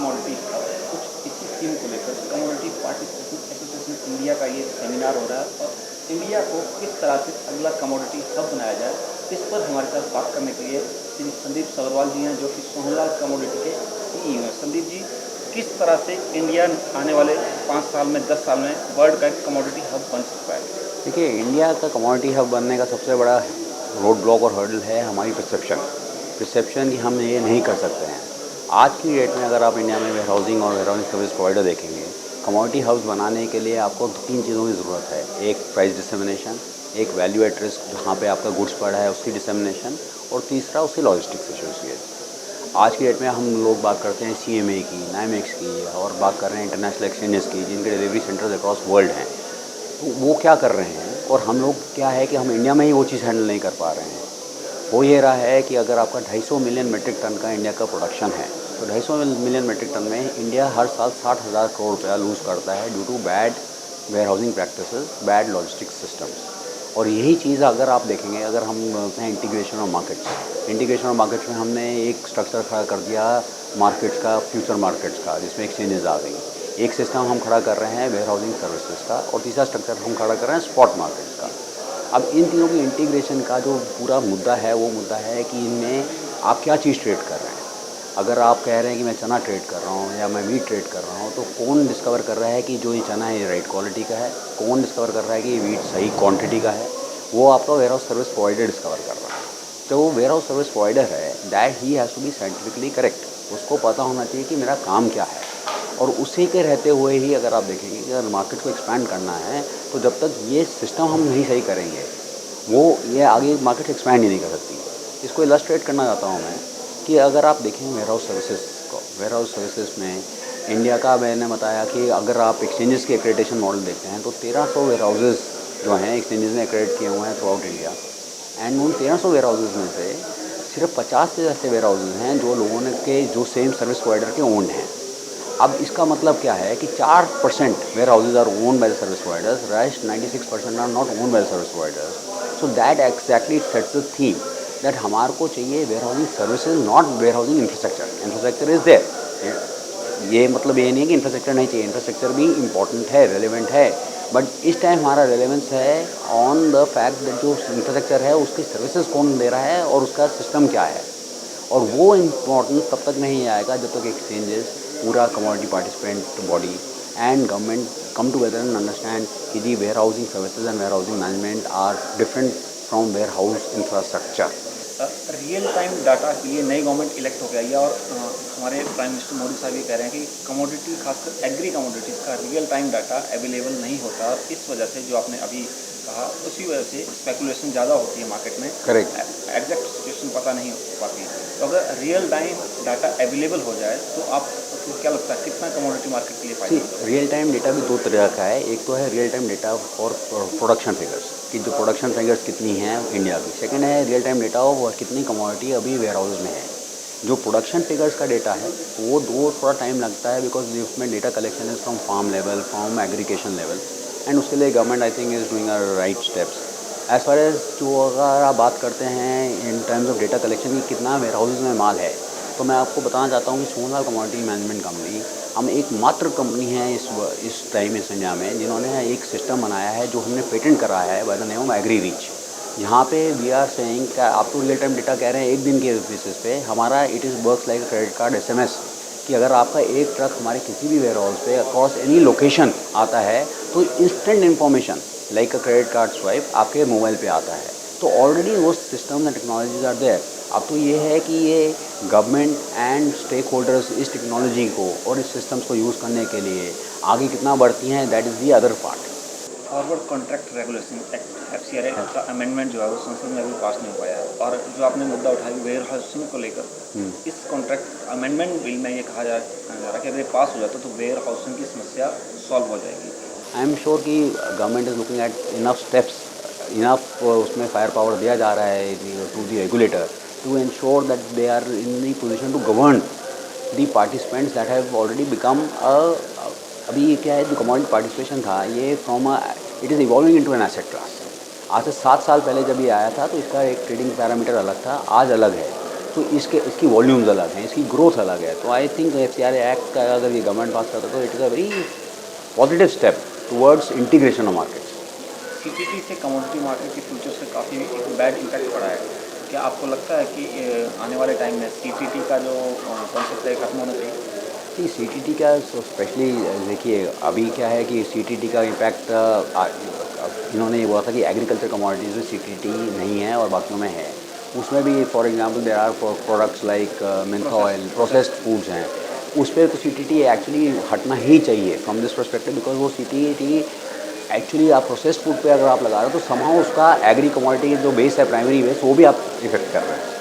Commodity hub, कुछ इसी theme को लेकर कमोडिटी पार्टिसिपेशन एसोसिएशन इंडिया का ये सेमिनार हो रहा है और इंडिया को किस तरह से अगला कमोडिटी हब बनाया जाए, इस पर हमारे साथ बात करने के लिए श्री संदीप सग्रवाल जी हैं, जो कि सोहनलाल कमोडिटी के सीईओ हैं। संदीप जी, किस तरह से इंडिया आने वाले 5 साल में 10 साल में वर्ल्ड का एक कमोडिटी हब बन सकता है? देखिए, इंडिया का कमोडिटी हब बनने का सबसे बड़ा रोड ब्लॉक और हर्डल है हमारी परसेप्शन कि हम ये नहीं कर सकते हैं। आज की डेट में अगर आप इंडिया में वेयर हाउसिंग और वेयर हाउसिंग सर्विस प्रोवाइडर देखेंगे, कमोडिटी हब्स बनाने के लिए आपको 3 चीज़ों की ज़रूरत है। एक प्राइस डिसमिनेशन, एक वैल्यू एट रिस्क जहाँ पे आपका गुड्स पड़ा है उसकी डिसमिनेशन, और तीसरा उसकी लॉजिस्टिक्स इशूज़ की। आज की डेट में हम लोग बात करते हैं CMA की, नाइमेक्स की, और बात कर रहे हैं इंटरनेशनल एक्सचेंजेस की, जिनके डिलीवरी सेंटर्स अक्रॉस वर्ल्ड हैं। तो वो क्या कर रहे हैं और हम लोग क्या है कि हम इंडिया में ही वो चीज़ हैंडल नहीं कर पा रहे हैं। वो ये रहा है कि अगर आपका 250 मिलियन मीट्रिक टन का इंडिया का प्रोडक्शन है, तो 250 मिलियन मीट्रिक टन में इंडिया हर साल 60,000 करोड़ रुपया लूज़ करता है due to bad warehousing practices, bad logistics systems. और यही चीज़ अगर आप देखेंगे, अगर हम बोलते हैं इंटीग्रेशन ऑफ मार्केट्स में हमने एक स्ट्रक्चर खड़ा कर दिया मार्केट्स का, फ्यूचर मार्केट्स का, जिसमें एक्सचेंजेस आ गई। एक सिस्टम हम खड़ा कर रहे हैं वेयर हाउसिंग सर्विसेज का, और तीसरा स्ट्रक्चर हम खड़ा कर रहे हैं स्पॉट मार्केट्स का। अब इन तीनों की इंटीग्रेशन का जो पूरा मुद्दा है, वो मुद्दा है कि इनमें आप क्या चीज़ ट्रेड कर रहे हैं। अगर आप कह रहे हैं कि मैं चना ट्रेड कर रहा हूँ या मैं मीट ट्रेड कर रहा हूँ, तो कौन डिस्कवर कर रहा है कि जो ये चना है ये राइट क्वालिटी का है, कौन डिस्कवर कर रहा है कि ये मीट सही क्वांटिटी का है, वो आपका warehouse service provider discover कर रहा है। तो वो वेयर हाउस सर्विस प्रोवाइडर है, that he has to be scientifically correct. उसको पता होना चाहिए कि मेरा काम क्या है, और उसी के रहते हुए ही अगर आप देखेंगे कि अगर मार्केट को एक्सपैंड करना है, तो जब तक ये सिस्टम हम नहीं सही करेंगे, वो ये आगे मार्केट एक्सपैंड ही नहीं कर सकती। इसको इलस्ट्रेट करना चाहता हूँ मैं कि अगर आप देखें वेयर हाउस सर्विसेज में इंडिया का, मैंने बताया कि अगर आप एक्सचेंजेस के एक्रेडिटेशन मॉडल देखते हैं, तो 1300 वेयर हाउसेज जो हैं एक्सचेंजेस ने एक्रेडिट किए हुए हैं थ्रू आउट इंडिया। एंड उन 1300 वेयर हाउसेज में से सिर्फ 50 से ऐसे वेयर हाउसेज हैं जो लोगों ने के जो सेम सर्विस प्रोवाइडर के ओन्ड हैं। अब इसका मतलब क्या है कि 4% warehouses are owned by the service providers, rest 96% are not owned by the service providers. So that exactly sets the theme that हमारे को चाहिए warehousing services, not warehousing infrastructure is there. ये मतलब ये नहीं है कि infrastructure नहीं चाहिए, इंफ्रास्ट्रक्चर भी इंपॉर्टेंट है, रेलिवेंट है, बट इस टाइम हमारा रेलेवेंस है ऑन द फैक्ट दैट जो इंफ्रास्ट्रक्चर है उसकी सर्विसेज कौन दे रहा है और उसका सिस्टम क्या है। और वो इम्पोर्टेंस तब तक नहीं आएगा जब तक एक्सचेंजेस, पूरा commodity participant body and government come together and understand कि जी warehousing services and warehousing management are different from warehouse infrastructure. Real time data के लिए नई गवर्नमेंट इलेक्ट हो गई है और हमारे प्राइम मिनिस्टर मोदी साहब ये कह रहे हैं कि कमोडिटी, खासकर एग्री कमोडिटीज़ का रियल टाइम डाटा अवेलेबल नहीं होता, और इस वजह से जो आपने अभी कहा, उसी वजह से स्पेकुलेशन ज़्यादा होती है मार्केट में। करेक्ट। एग्जैक्ट सिचुएशन पता नहीं हो पाती। तो अगर रियल टाइम डाटा अवेलेबल हो जाए तो आपको क्या लगता है कितना कमोडिटी मार्केट के लिए फायदा होगा? रियल टाइम डेटा भी दो तरह का है। एक तो है real time data for production figures, कि जो प्रोडक्शन फिगर्स कितनी हैं इंडिया की। सेकंड है रियल टाइम डेटा और कितनी कमोडिटी अभी वेयर हाउस में है। जो प्रोडक्शन फिगर्स का डेटा है वो दो थोड़ा टाइम लगता है, बिकॉज उसमें data collection is from farm level, from aggregation level, and उसके लिए government I think is doing a right steps. As far as जो अगर आप बात करते हैं in terms of data collection की कितना वेयर हाउस में माल है, तो मैं आपको बताना चाहता हूँ कि सोहनलाल कमोडिटी मैनेजमेंट कंपनी, हम एकमात्र कंपनी है इस टाइम इस इंडिया में जिन्होंने एक सिस्टम बनाया है जो हमने पेटेंट कराया है by the name of agri reach. यहाँ पे वी आर सेइंग कि आप तो रियल टाइम डेटा कह रहे हैं एक दिन के बेसिस पे, हमारा it is works like credit card SMS, कि अगर आपका एक ट्रक हमारे किसी भी वेयर हाउस पे अक्रॉस एनी लोकेशन आता है, तो instant information like a credit card swipe आपके मोबाइल पे आता है। तो ऑलरेडी वो systems and technologies are there. अब तो ये है कि ये गवर्नमेंट एंड स्टेक होल्डर्स इस टेक्नोलॉजी को और इस सिस्टम्स को यूज़ करने के लिए आगे कितना बढ़ती हैं, that is the other part. Forward contract regulation act FCRA का अमेंडमेंट जो है वो संसद में अभी पास नहीं हुआ है, और जो आपने मुद्दा उठाया वेयर हाउसिंग को लेकर, इस कॉन्ट्रैक्ट अमेंडमेंट बिल में ये कहा जा रहा है कि अगर ये पास हो जाता तो वेयर हाउसिंग की समस्या सॉल्व हो जाएगी। आई एम श्योर कि government is looking at enough steps, enough उसमें फायर पावर दिया जा रहा है to the regulator to ensure that they are in the position to govern the participants that have already become अभी ये क्या है, जो कमोडिटी पार्टिसिपेशन था ये from it is evolving into an asset class. आज से 7 साल पहले जब ये आया था तो इसका एक ट्रेडिंग पैरामीटर अलग था, आज अलग है। तो इसकी वॉल्यूम्स अलग हैं, इसकी ग्रोथ अलग है। तो आई थिंक FCRA एक्ट का अगर ये गवर्नमेंट पास करता तो it is a very positive step towards integration of markets. CTT से कमोडिटी मार्केट के फ्यूचर से काफ़ी बैड इम्पैक्ट पड़ा है। क्या आपको लगता है कि आने वाले टाइम में सीटीटी का जो कॉन्सेप्ट है खत्म होना चाहिए? जी, CTT का स्पेशली देखिए अभी क्या है कि CTT का इम्पैक्ट इन्होंने ये बोला था कि एग्रीकल्चर कमोडिटीज़ में CTT नहीं है और बाकियों में है। उसमें भी for example there are products like mentha oil, processed foods हैं, उस पर तो CTT एक्चुअली हटना ही चाहिए फ्रॉम दिस पर्सपेक्टिव, बिकॉज वो CTT एक्चुअली आप प्रोसेस्ड फूड पे अगर आप लगा रहे हो तो समहाउ उसका एग्री कमोडिटी जो बेस है, प्राइमरी बेस, वो भी आप इफेक्ट कर रहे हैं।